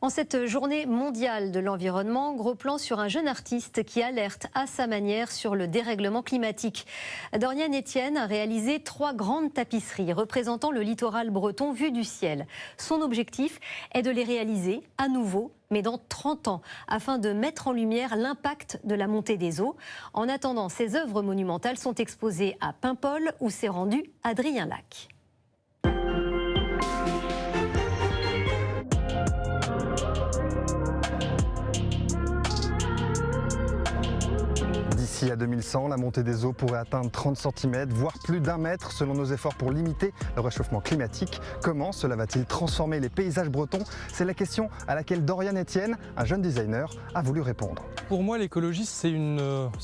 En cette journée mondiale de l'environnement, gros plan sur un jeune artiste qui alerte à sa manière sur le dérèglement climatique. Dorian Etienne a réalisé 3 grandes tapisseries représentant le littoral breton vu du ciel. Son objectif est de les réaliser à nouveau, mais dans 30 ans, afin de mettre en lumière l'impact de la montée des eaux. En attendant, ces œuvres monumentales sont exposées à Paimpol, où s'est rendu Adrien Lac. D'ici à 2100, la montée des eaux pourrait atteindre 30 cm, voire plus d'1 mètre selon nos efforts pour limiter le réchauffement climatique. Comment cela va-t-il transformer les paysages bretons? C'est la question à laquelle Dorian Etienne, un jeune designer, a voulu répondre. Pour moi, l'écologie, c'est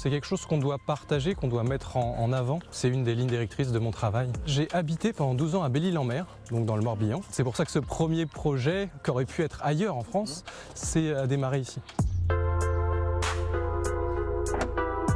quelque chose qu'on doit partager, qu'on doit mettre en avant. C'est une des lignes directrices de mon travail. J'ai habité pendant 12 ans à Belle-Île-en-Mer, donc dans le Morbihan. C'est pour ça que ce premier projet, qui aurait pu être ailleurs en France, a démarré ici.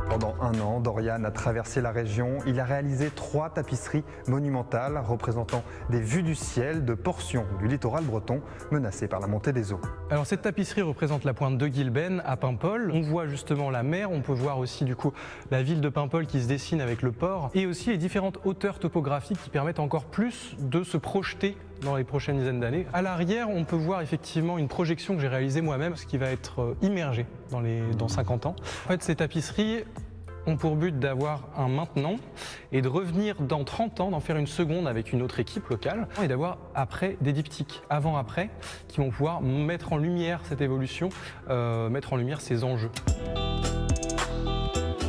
Pendant 1 an, Dorian a traversé la région. Il a réalisé 3 tapisseries monumentales représentant des vues du ciel de portions du littoral breton menacées par la montée des eaux. Alors cette tapisserie représente la pointe de Guilbene à Paimpol. On voit justement la mer, on peut voir aussi du coup la ville de Paimpol qui se dessine avec le port et aussi les différentes hauteurs topographiques qui permettent encore plus de se projeter dans les prochaines dizaines d'années. À l'arrière, on peut voir effectivement une projection que j'ai réalisée moi-même, ce qui va être immergé dans 50 ans. En fait, ces tapisseries ont pour but d'avoir un maintenant et de revenir dans 30 ans, d'en faire une seconde avec une autre équipe locale et d'avoir après des diptyques, avant-après, qui vont pouvoir mettre en lumière cette évolution, mettre en lumière ces enjeux.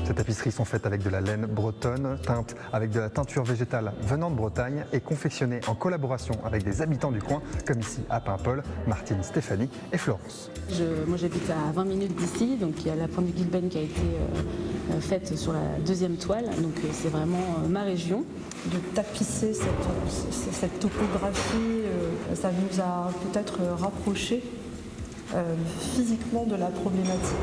Ces tapisseries sont faites avec de la laine bretonne, teintes avec de la teinture végétale venant de Bretagne et confectionnées en collaboration avec des habitants du coin, comme ici à Paimpol, Martine, Stéphanie et Florence. Moi j'habite à 20 minutes d'ici, donc il y a la pointe de Guilbene qui a été faite sur la 2e toile, donc c'est vraiment ma région. De tapisser cette topographie, ça nous a peut-être rapprochés physiquement de la problématique.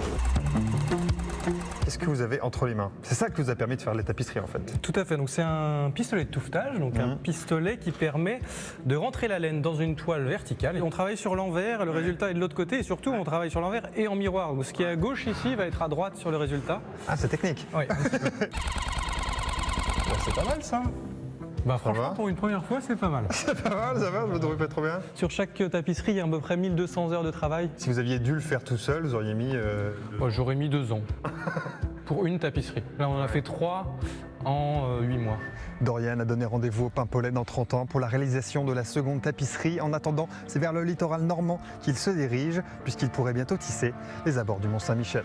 Qu'est-ce que vous avez entre les mains? C'est ça qui vous a permis de faire les tapisseries en fait? Tout à fait, donc c'est un pistolet de touffetage, donc un pistolet qui permet de rentrer la laine dans une toile verticale. Et on travaille sur l'envers, le résultat est de l'autre côté et surtout on travaille sur l'envers et en miroir. Donc ce qui est à gauche ici va être à droite sur le résultat. Ah, c'est technique. Oui. C'est pas mal ça. Bah franchement, pour une première fois, c'est pas mal. C'est pas mal, ça va, je me trouve pas trop bien. Sur chaque tapisserie, il y a à peu près 1200 heures de travail. Si vous aviez dû le faire tout seul, vous auriez mis... J'aurais mis 2 ans pour une tapisserie. Là, on en a fait 3 en 8 mois. Dorian a donné rendez-vous au Paimpolais dans 30 ans pour la réalisation de la seconde tapisserie. En attendant, c'est vers le littoral normand qu'il se dirige, puisqu'il pourrait bientôt tisser les abords du Mont-Saint-Michel.